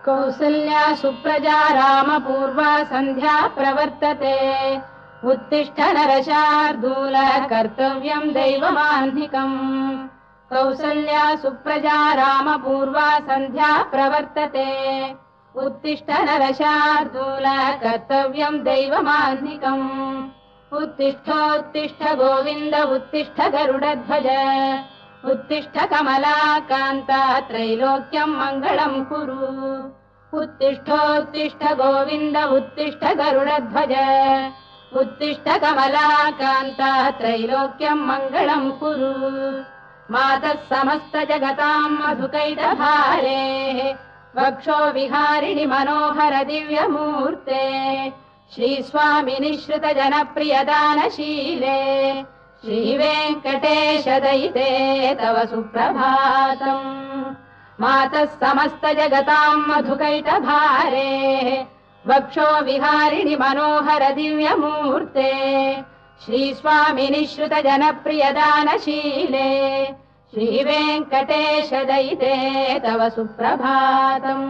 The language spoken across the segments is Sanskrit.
कौसल्या सुप्रजा रामपूर्वा सन्ध्या प्रवर्तते उत्तिष्ठ नरशार्दूल कर्तव्यं दैवमाह्निकम् कौसल्या सुप्रजा रामपूर्वा सन्ध्या प्रवर्तते उत्तिष्ठ नरशार्दूल कर्तव्यं दैवमाह्निकम् उत्तिष्ठोत्तिष्ठ गोविन्द उत्तिष्ठ गरुडध्वज उत्तिष्ठ कमलाकान्ता त्रैलोक्यं मङ्गलं कुरु उत्तिष्ठोत्तिष्ठ गोविन्द उत्तिष्ठ गरुडध्वज उत्तिष्ठ कमलाकान्ता त्रैलोक्यं मङ्गलं कुरु मातः समस्त जगतां मधुकैटभारेः वक्षो विहारिणि मनोहर दिव्यमूर्ते श्रीस्वामिनि श्रुत जनप्रियदानशीले श्रीवेङ्कटेश दयिते तव सुप्रभातम् मातः समस्त जगतां मधुकैटभारेः वक्षो विहारिणि मनोहर दिव्यमूर्ते श्रीस्वामिनि श्रुत जनप्रियदानशीले श्रीवेङ्कटेश दयिते तव सुप्रभातम्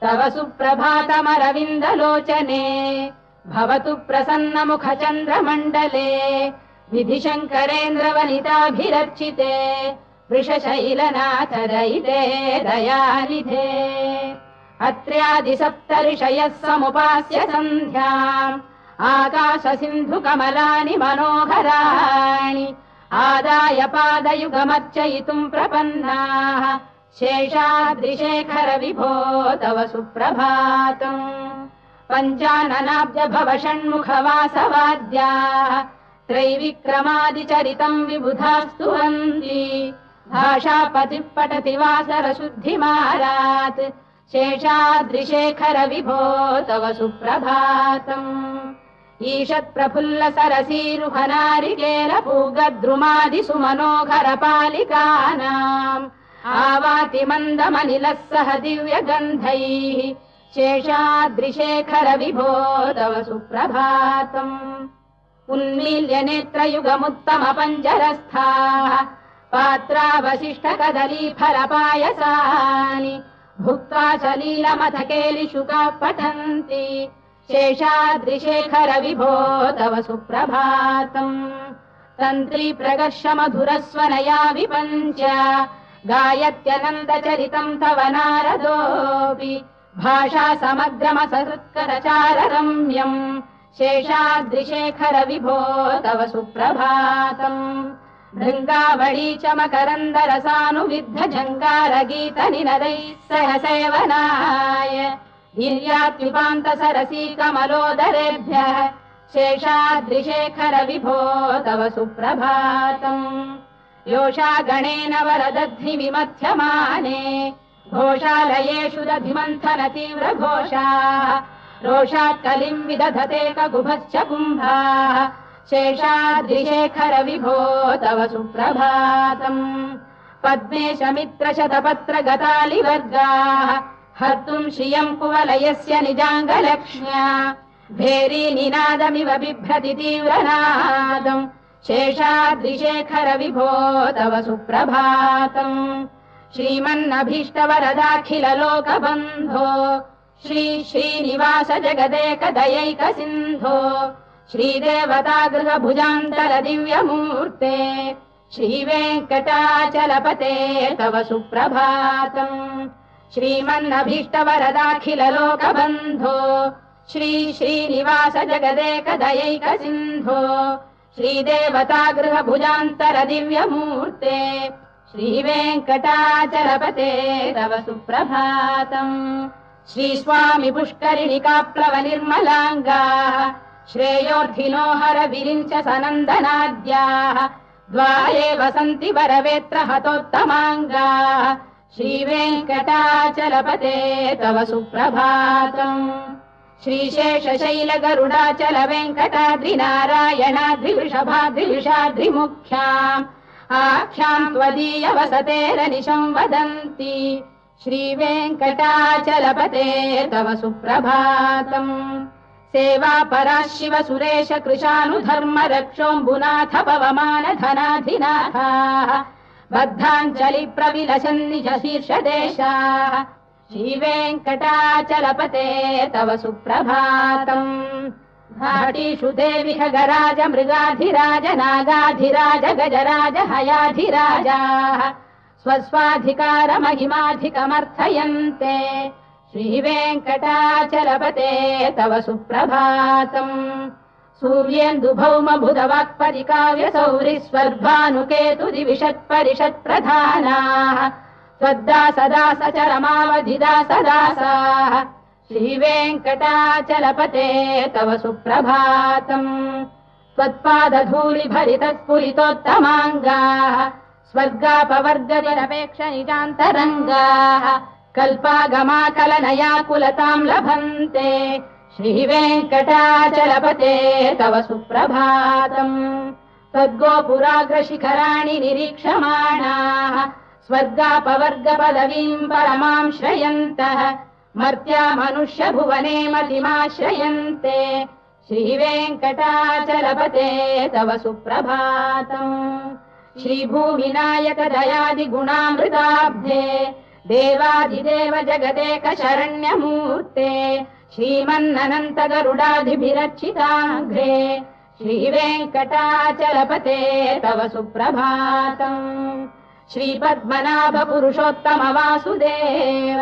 तव सुप्रभातमरविन्दलोचने भवतु प्रसन्नमुखचन्द्रमण्डले विधिशङ्करेन्द्रवनिताभिरर्चिते वृषशैलनाथ दयिते दयानिधे अत्र्यादिसप्तऋषयः समुपास्य सन्ध्याम् आकाशसिन्धुकमलानि मनोहराणि आदाय पादयुगमर्चयितुम् प्रपन्नाः शेषाद्रिशेखर विभो तव सुप्रभातम् पञ्चाननाब्ज भव षण्मुखवासवाद्याः त्रैविक्रमादिचरितम् विबुधास्तुवन्ति भाषापतिः पठति वासरशुद्धिमारात् शेषाद्रिशेखर विभो तव सुप्रभातम् ईषत्प्रफुल्ल सरसीरुहनारिकेलपूगद्रुमादिसुमनोहर पालिकानाम् आवाति मन्दमनिलः सह दिव्यगन्धैः शेषाद्रिशेखर विभो तव सुप्रभातम् उन्मील्य नेत्रयुगमुत्तम पञ्जरस्थाः पात्रावशिष्ट कदलीफलपायसानि भुक्त्वा सलीलमथकेलिशुकाः पठन्ति शेषाद्रिशेखर विभो तव सुप्रभातम् तन्त्री प्रगर्ष मधुरस्वनया विपञ्च गायत्यनन्दचरितम् तव नारदोऽपि भाषा समग्रमसहृत्करचाररम्यम् शेषाद्रिशेखर विभो तव सुप्रभातम् भृङ्गावळी च मकरन्दरसानुविद्ध झङ्कारगीतनिनदैः सह सेवनाय वीर्यात्युपान्त सरसी कमलोदरेभ्यः शेषाद्रिशेखर विभो तव सुप्रभातम् योषा गणेन वरदध्नि विमथ्यमाने घोषालयेषु दधिमन्थन तीव्र घोषाः रोषात् कलिम् विदधते ककुभश्च कुम्भाः शेषाद्रिशेखर विभो तव सुप्रभातम् पद्मेश मित्र शतपत्र गतालिवर्गाः हर्तुम् श्रियम् कुवलयस्य निजाङ्गलक्ष्म्या भेरी निनादमिव बिभ्रति तीव्रनादम् शेषाद्रिशेखर विभो तव सुप्रभातम् श्रीमन्नभीष्टवरदाखिल लोकबन्धो श्री श्रीनिवास जगदेक दयैक सिन्धो श्रीदेवतागृह भुजान्तर दिव्यमूर्ते श्रीवेङ्कटाचलपते तव सुप्रभातम् श्रीमन्नभीष्टवरदाखिल लोकबन्धो श्री श्रीनिवास जगदेक दयैक सिन्धो श्रीदेवतागृह भुजान्तर दिव्यमूर्ते श्रीवेङ्कटाचलपते तव सुप्रभातम् श्रीस्वामि पुष्करिणिकाप्लव निर्मलाङ्गाः श्रेयोर्धिनो हर विरिञ्च सनन्दनाद्याः द्वारे वसन्ति वरवेत्र हतोत्तमाङ्गाः श्रीवेङ्कटाचलपते तव सुप्रभातम् श्रीशेषशैल गरुडाचल वेङ्कटाद्रिनारायणाद्रिवृषभाद्रिविषाद्रिमुख्याम् आख्याम् त्वदीय वसतेरनिशम् वदन्ति श्रीवेङ्कटाचलपते तव सुप्रभातम् सेवापरा शिव सुरेश कृशानुधर्म रक्षोऽम्बुनाथ पवमान धनाधिनाथाः बद्धाञ्जलि प्रविलसन्निज शीर्षदेशाः श्रीवेङ्कटाचलपते तव सुप्रभातम् घाटीषु देवि खगराज मृगाधिराज नागाधिराज गजराज हयाधिराजाः स्वस्वाधिकारमहिमाधिकमर्थयन्ते श्रीवेङ्कटाचलपते तव सुप्रभातम् सूर्येन्दुभौम बुधवाक्परिकाव्यसौरिस्वर्भानुकेतुदिविषत्परिषत्प्रधानाः त्वद्दासदासचरमावधिदासदासाः श्रीवेङ्कटाचलपते तव सुप्रभातम् त्वत्पादधूलिभरितस्फुरितोत्तमाङ्गाः स्वर्गापवर्गनिरपेक्ष निजान्तरङ्गाः कल्पागमाकलनयाकुलताम् लभन्ते श्रीवेङ्कटाचलपते तव सुप्रभातम् त्वद्गोपुराग्रशिखराणि निरीक्षमाणाः स्वर्गापवर्गपदवीम् परमाम् श्रयन्तः मर्त्या मनुष्य भुवने मतिमाश्रयन्ते श्रीवेङ्कटाचलपते तव सुप्रभातम् श्रीभूमिनायक दयादिगुणामृताब्धे देवादिदेव जगदेक शरण्यमूर्ते श्रीमन्ननन्त गरुडाधिभिरर्चिताङ्घ्रे श्रीवेङ्कटाचलपते तव सुप्रभातम् श्रीपद्मनाभ पुरुषोत्तम वासुदेव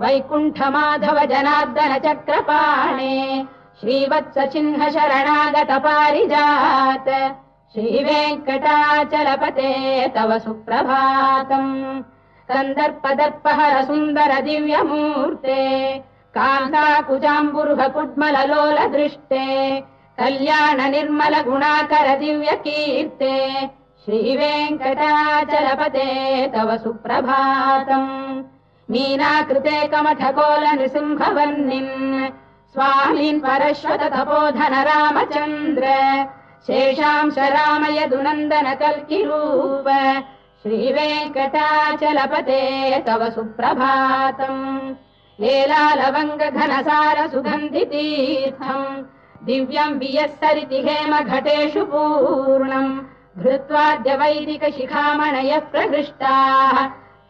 वैकुण्ठमाधव जनार्दन चक्रपाणे श्रीवत्स चिह्न शरणागत पारिजात श्रीवेङ्कटाचलपते तव सुप्रभातम् कन्दर्पदर्पहर सुन्दर दिव्यमूर्ते कान्ताकुजाम्बुरुह कुड्मललोल दृष्टे कल्याण निर्मल गुणाकर दिव्य कीर्ते श्रीवेङ्कटाचलपते तव सुप्रभातम् मीनाकृते कमठकोल नृसिंहवर्णिन् स्वामीन् परश्वत तपोधन रामचन्द्र शेषांश रामयदुनन्दन कल्किरूप श्रीवेङ्कटाचलपते तव सुप्रभातम् लीलालवङ्ग घनसार सुगन्धितीर्थम् दिव्यम् वियस्सरिति हेम घटेषु पूर्णम् धृत्वाद्य वैदिक शिखामणयः प्रहृष्टाः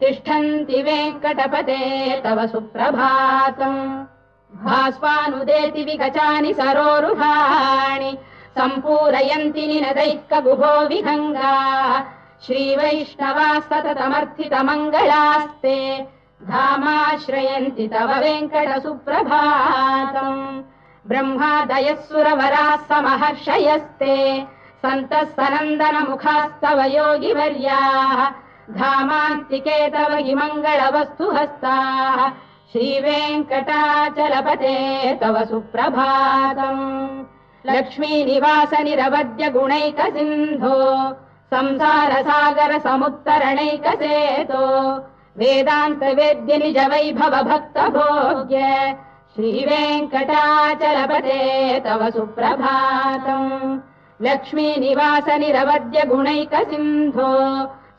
तिष्ठन्ति वेङ्कटपते तव सुप्रभातम् भास्वानुदेति विकचानि सरोरुहाणि सम्पूरयन्ति निनदैः कगुभो विहङ्गाः श्रीवैष्णवाः सततमर्थितमङ्गलास्ते धामाश्रयन्ति तव वेङ्कट सुप्रभातम् ब्रह्मादयः सुरवराः समहर्षयस्ते सन्तः सनन्दन मुखास्तव योगिवर्याः धामान्तिके तव हि मङ्गलवस्तु हस्ताः श्रीवेङ्कटाचलपते तव सुप्रभातम् लक्ष्मीनिवास निरवद्य गुणैक सिन्धो संसार सागर समुत्तरणैकसेतो वेदान्त वेद्य निज वैभव भक्त भोग्य श्रीवेङ्कटाचलपते तव सुप्रभातम् लक्ष्मीनिवास निरवद्य गुणैक सिन्धो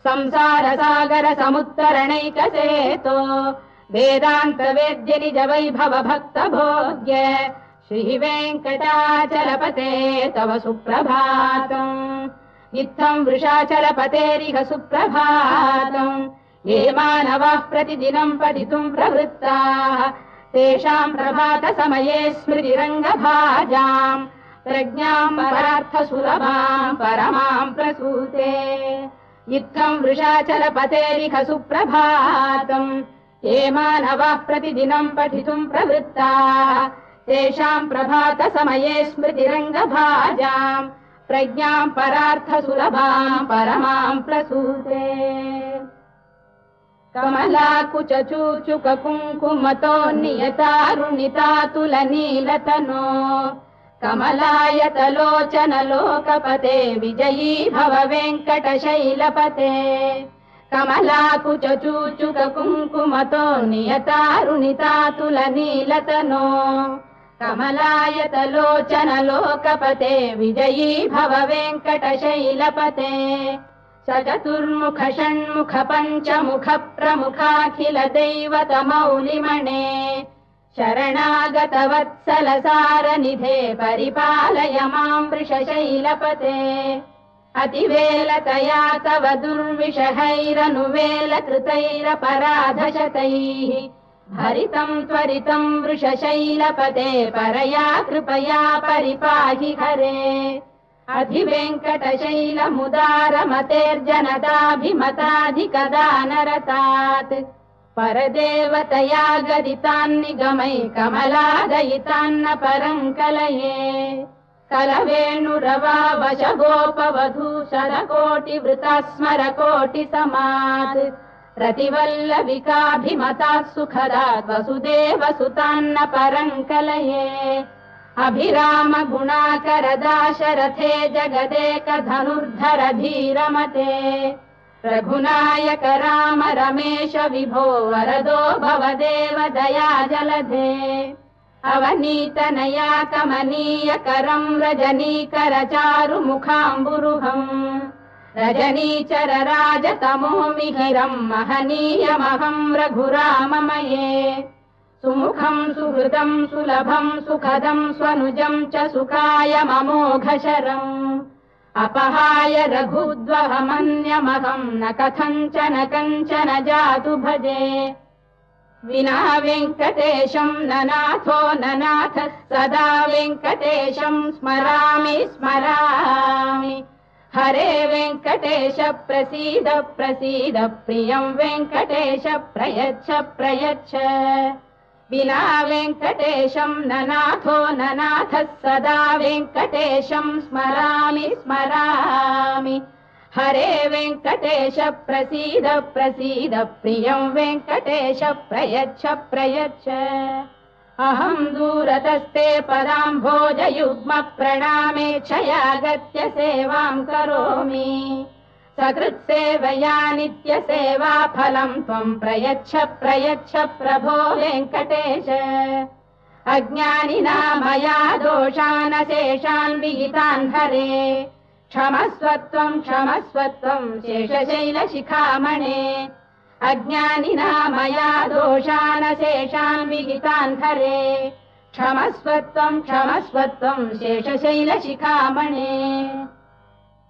संसार सागर समुत्तरणैकसेतो वेदान्त वेद्य निज वैभव भक्त भोग्य श्रीवेङ्कटाचलपते तव सुप्रभातम् इत्थम् वृषाचलपतेरिह सुप्रभातम् ये मानवाः प्रतिदिनम् पठितुम् प्रवृत्ताः तेषाम् प्रभात समये स्मृतिरङ्गभाजाम् प्रज्ञाम् परार्थसुलभाम् परमाम् प्रसूते इत्थम् वृषाचलपतेरिह सुप्रभातम् ये मानवाः प्रतिदिनम् पठितुम् प्रवृत्ताः तेषाम् प्रभात समये स्मृतिरङ्गभाजाम् प्रज्ञाम् परार्थसुलभाम् परमाम् प्रसूते कमलाकुचूचुक कुङ्कुमतो नियतारुणितातुलनीलतनो कमलायतलोचन लोकपते विजयी भव वेङ्कटशैलपते कमलाकुचूचुक कुङ्कुमतो नियतारुणितातुलनीलतनो कमलायतलोचन लोकपते विजयी भव वेङ्कटशैलपते सचतुर्मुख षण्मुख पञ्चमुख प्रमुखाखिल दैवत मौलिमणे शरणागत वत्सल सारनिधे परिपालय मां वृषशैलपते अतिवेलतया तव दुर्विषहैरनुवेलकृतैरपराधशतैः भरितं त्वरितं वृषशैलपते परया कृपया परिपाहि हरे अधिवेङ्कटशैलमुदारमतेर्जनताभिमताधिकदानरतात् परदेवतया गदितान्निगमै कमलादयितान्न परं कलये कलवेणुरवावशगोपवधू शरकोटिवृता स्मरकोटिसमात् रतिवल्लविकाभिमतात् सुखदात् वसुदेवसुतान्न परं कलये अभिराम गुणाकरदाशरथे जगदेकधनुर्धर धीरमते रघुनायक राम रमेश विभो वरदो भवदेव दया जलधे अवनीतनया कमनीयकरं रजनीकर चारुमुखाम्बुरुहम् रजनीचर राजतमो मिहिरं महनीयमहं रघुराममये सुमुखं सुहृदं सुलभं सुखदं स्वनुजं च सुखाय ममोघशरम् अपहाय रघुद्वहमन्यमहं न कथञ्चन कञ्चन जातु भजे विना वेङ्कटेशं ननाथो ननाथ सदा वेङ्कटेशं स्मरामि स्मरामि हरे वेङ्कटेश प्रसीद प्रसीद प्रियं वेङ्कटेश प्रयच्छ प्रयच्छ विना वेङ्कटेशं ननाथो ननाथ सदा वेङ्कटेशं स्मरामि स्मरामि हरे वेङ्कटेश प्रसीद प्रसीद प्रियं वेङ्कटेश प्रयच्छ प्रयच्छ अहं दूरतस्ते पदाम्भोजयुग्म प्रणामेच्छयागत्य सेवां करोमि सकृत्सेवया नित्यसेवा फलं त्वं प्रयच्छ प्रयच्छ प्रभो वेङ्कटेश अज्ञानिना मया दोषानशेषान् विहितान् हरे क्षमस्वत्वं शेषशैलशिखामणे अज्ञानिना मया दोषानशेषान् विहितान् हरे क्षमस्वत्वं शेषशैलशिखामणे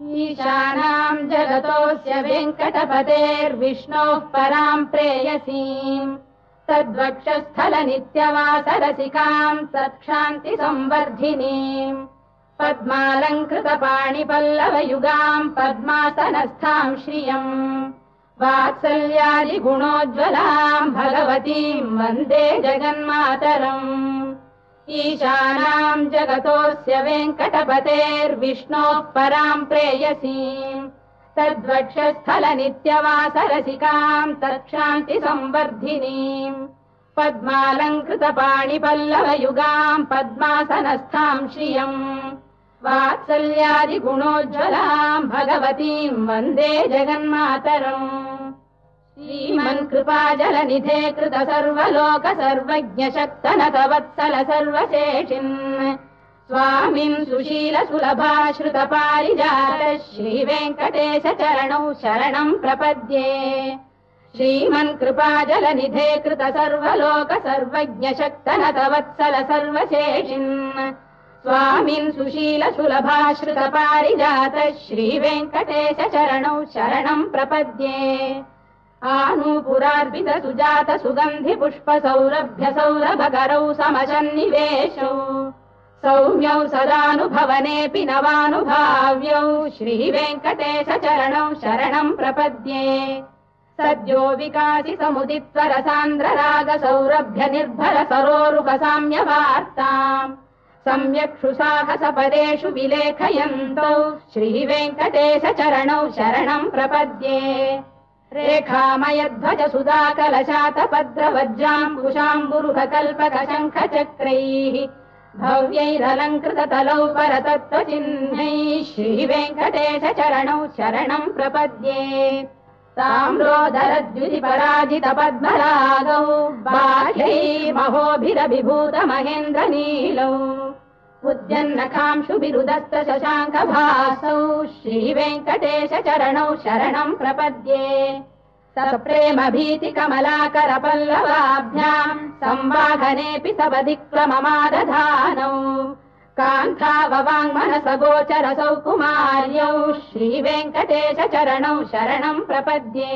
ईशानां जगतोऽस्य वेङ्कटपतेर्विष्णोः परां प्रेयसीम् तद्वक्षस्थलनित्यवासरसिकां तत्क्षान्तिसंवर्धिनीम् पद्मालङ्कृतपाणिपल्लवयुगां पद्मासनस्थां श्रियम् वात्सल्यादिगुणोज्ज्वलां भगवतीं वन्दे जगन्मातरम् ईशानां जगतोऽस्य वेङ्कटपतेर्विष्णोः परां प्रेयसीम् तद्वक्षस्थलनित्यवासरसिकां तत्क्षान्तिसंवर्धिनीम् पद्मालङ्कृतपाणिपल्लवयुगां पद्मासनस्थां श्रियम् वात्सल्यादिगुणोज्ज्वलां भगवतीं वन्दे जगन्मातरम् श्रीमन्कृपाजलनिधे कृत सर्वलोक सर्वज्ञ शक्तनतवत्सल सर्वशेषिन् स्वामिन् सुशील सुलभाश्रित पारिजात श्रीवेङ्कटेश चरणौ शरणं प्रपद्ये श्रीमन्कृपाजलनिधे कृत सर्वलोक सर्वज्ञ शक्तनतवत्सल सर्वशेषिन् स्वामिन् सुशील सुलभाश्रित पारिजात श्रीवेङ्कटेश चरणौ शरणं प्रपद्ये आनूपुरार्पित सुजात सुगन्धि पुष्प सौरभ्य सौरभकरौ समशन्निवेशौ सौम्यौ सदानुभवनेऽपि नवानुभाव्यौ श्रीवेङ्कटेश चरणौ शरणं प्रपद्ये सद्यो विकासि समुदित्वर सान्द्र राग सौरभ्य निर्भर सरोरुह साम्यवार्ताम् सम्यक्षु साहस पदेषु विलेखयन्तौ श्रीवेङ्कटेश चरणौ शरणं प्रपद्ये रेखामयध्वज सुधाकलशातपद्रवज्राङ्कुशाम्बुरुह कल्पक शङ्ख चक्रैः भव्यैरलङ्कृततलौ परतत्त्वचिह्नैः श्रीवेङ्कटेश चरणौ शरणं प्रपद्ये ताम्रोदरद्युतिपराजित पद्मरागौ बाह्यै महोभिरभिभूत महेन्द्र नीलौ उद्यन्नखांशुभिरुदस्त शशाङ्कभासौ श्रीवेङ्कटेश चरणौ शरणं प्रपद्ये सप्रेम भीति कमलाकर पल्लवाभ्याम् संवाहनेऽपि सवदिक्रममादधानौ कान्थाववाङ्मनस गोचर सौकुमार्यौ श्रीवेङ्कटेशचरणौ शरणं प्रपद्ये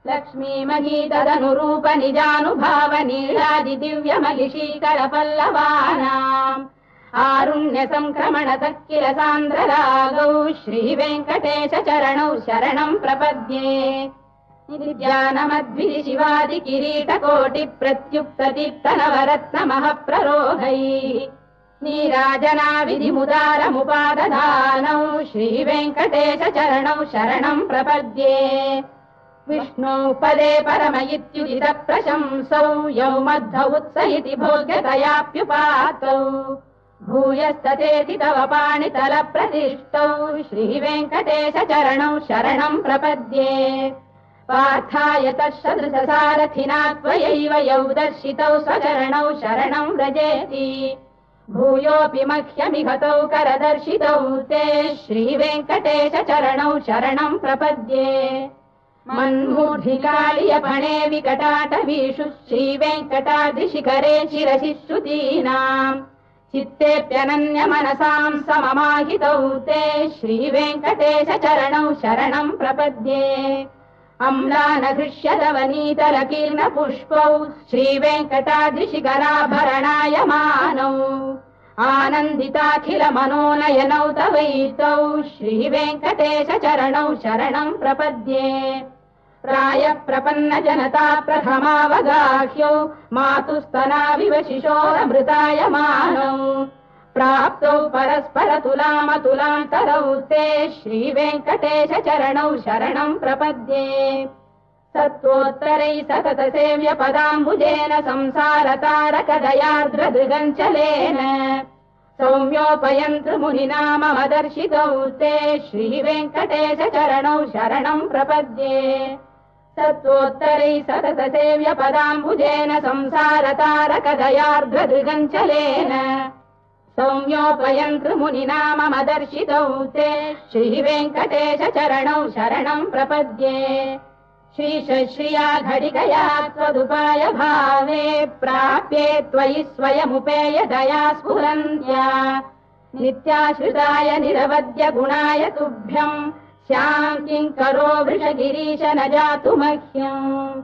लक्ष्मीमहीतदनुरूप निजानुभावनीलादिदिव्यमहिषीकरपल्लवानाम् आरुण्यसङ्क्रमणतः किल सान्द्ररागौ श्रीवेङ्कटेशचरणौ शरणं प्रपद्ये नित्यानमद्विधिशिवादिकिरीटकोटिप्रत्युक्तदीप्तनवरत्नमः प्ररोहैः नीराजनाविधिमुदारमुपादधानौ श्रीवेङ्कटेशचरणौ शरणं प्रपद्ये विष्णौ पदे परम इत्युदितप्रशंसौ यौ मद्धौ उत्स इति भोग्यतयाप्युपातौ भूयस्ततेति तव पाणितलप्रतिष्ठौ श्रीवेङ्कटेशचरणौ शरणं प्रपद्ये पार्थाय तत्सदृशसारथिना त्वयैव यौ दर्शितौ स्वचरणौ शरणं व्रजेति भूयोऽपि मह्यमिहतौ करदर्शितौ ते श्रीवेङ्कटेशचरणौ शरणं प्रपद्ये मन्मूर्धिकालियपणे विकटाटवीषु श्रीवेङ्कटाद्रिशिखरे शिरसि श्रुतीनाम् चित्तेऽप्यनन्यमनसां सममाहितौ ते श्रीवेङ्कटेशचरणौ शरणं प्रपद्ये अम्लानघृष्यलवनीतलकीर्णपुष्पौ श्रीवेङ्कटाद्रिशिखराभरणायमानौ आनन्दिताखिलमनोनयनौ तवैतौ श्रीवेङ्कटेशचरणौ शरणं प्रपद्ये प्रायप्रपन्नजनता प्रथमावगाह्यौ मातुस्तनाविव शिशोरमृतायमानौ प्राप्तौ परस्परतुलामतुलान्तरौ ते श्रीवेङ्कटेशचरणौ शरणं प्रपद्ये सत्त्वोत्तरैः सततसेव्यपदाम्बुजेन संसारतारकदयार्द्रदृगञ्चलेन सौम्योपयन्तृमुनिना मम दर्शितौ ते श्रीवेङ्कटेशचरणौ शरणं प्रपद्ये सत्त्वोत्तरैः सततसेव्यपदाम्बुजेन संसारतारकदयार्द्रदृगञ्चलेन सौम्योपयन्तृमुनिना मम दर्शितौ ते श्रीवेङ्कटेशचरणौ शरणं प्रपद्ये श्रीशश्रिया घटिकया त्वदुपाय भावे प्राप्ये त्वयि स्वयमुपेय दया स्फुरन्त्या नित्याश्रिताय निरवद्य गुणाय तुभ्यम् स्यां किङ्करो वृषगिरीश न जातु मह्यम्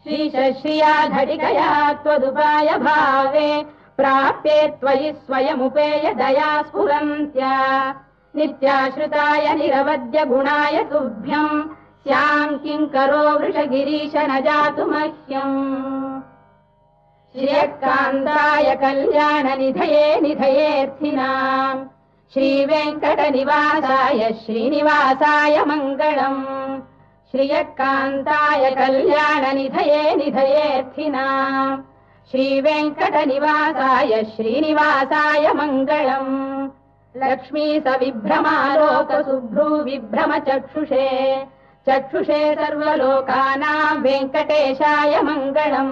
श्रीशश्रिया घटिकया त्वदुपाय भावे प्राप्ये त्वयि स्वयमुपेय दया स्फुरन्त्या नित्याश्रिताय निरवद्य गुणाय तुभ्यम् स्यां किङ्करो वृषगिरीश न जातु मह्यम् श्रियकान्ताय कल्याणनिधये निधयेऽर्थिनाम् श्रीवेङ्कटनिवासाय श्रीनिवासाय मङ्गलम् श्रियकान्ताय कल्याणनिधये निधयेऽर्थिनाम् श्रीवेङ्कटनिवासाय श्रीनिवासाय मङ्गलम् लक्ष्मी सविभ्रमालोकसुभ्रू विभ्रमचक्षुषे चक्षुषे सर्वलोकानां वेङ्कटेशाय मङ्गलम्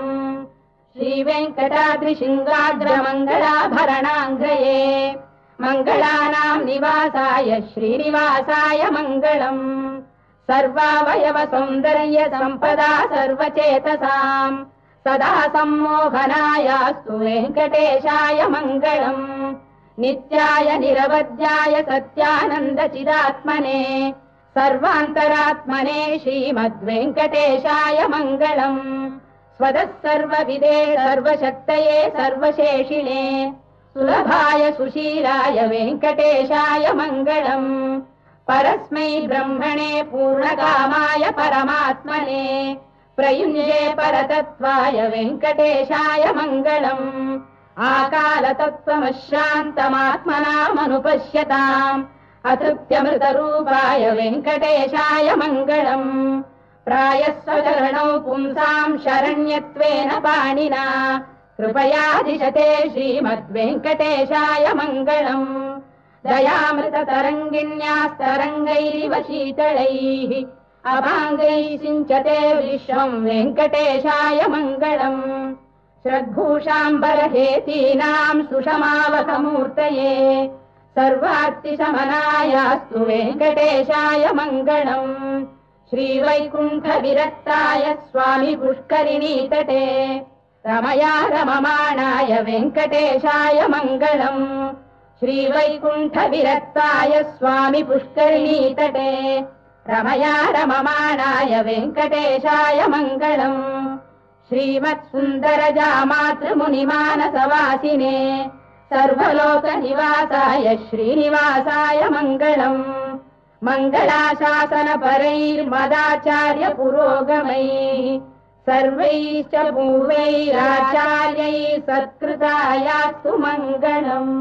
श्रीवेङ्कटाद्रिशृङ्गाग्रमङ्गलाभरणाङ्गये मङ्गलानां निवासाय श्रीनिवासाय मङ्गलम् सर्वावयव सौन्दर्य सम्पदा सर्वचेतसाम् सदा सम्मोहनायास्तु वेङ्कटेशाय मङ्गलम् नित्याय निरवध्याय सत्यानन्दचिदात्मने सर्वान्तरात्मने श्रीमद्वेङ्कटेशाय मङ्गलम् स्वतः सर्वविदे सर्वशक्तये सर्वशेषिणे सुलभाय सुशीलाय वेङ्कटेशाय मङ्गलम् परस्मै ब्रह्मणे पूर्णकामाय परमात्मने प्रयुञ्जे परतत्त्वाय वेङ्कटेशाय मङ्गलम् आकालतत्त्वमश्रान्तमात्मनामनुपश्यताम् अतृप्त्यमृतरूपाय वेङ्कटेशाय मङ्गलम् प्रायः स्वचरणौ पुंसाम् शरण्यत्वेन पाणिना कृपयादिशते श्रीमद्वेङ्कटेशाय मङ्गलम् दयामृततरङ्गिण्यास्तरङ्गैरिव शीतलैः अभाङ्गैः सिञ्चते विश्वम् वेङ्कटेशाय मङ्गलम् श्रद्भूषाम्बरहेतीनाम् सुषमावकमूर्तये सर्वार्तिशमनायास्तु वेङ्कटेशाय मङ्गलम् श्रीवैकुण्ठविरक्ताय स्वामि पुष्करिणीतटे रमया रममाणाय वेङ्कटेशाय मङ्गलम् श्रीवैकुण्ठविरक्ताय स्वामि पुष्करिणीतटे रमया रममाणाय वेङ्कटेशाय मङ्गलम् श्रीमत्सुन्दरजामातृमुनिमानसवासिने सर्वलोकनिवासाय श्रीनिवासाय मङ्गलम् मङ्गलाशासनपरैर्मदाचार्य पुरोगमैः सर्वैश्च पूर्वैराचार्यैः सत्कृतायास्तु मङ्गलम्।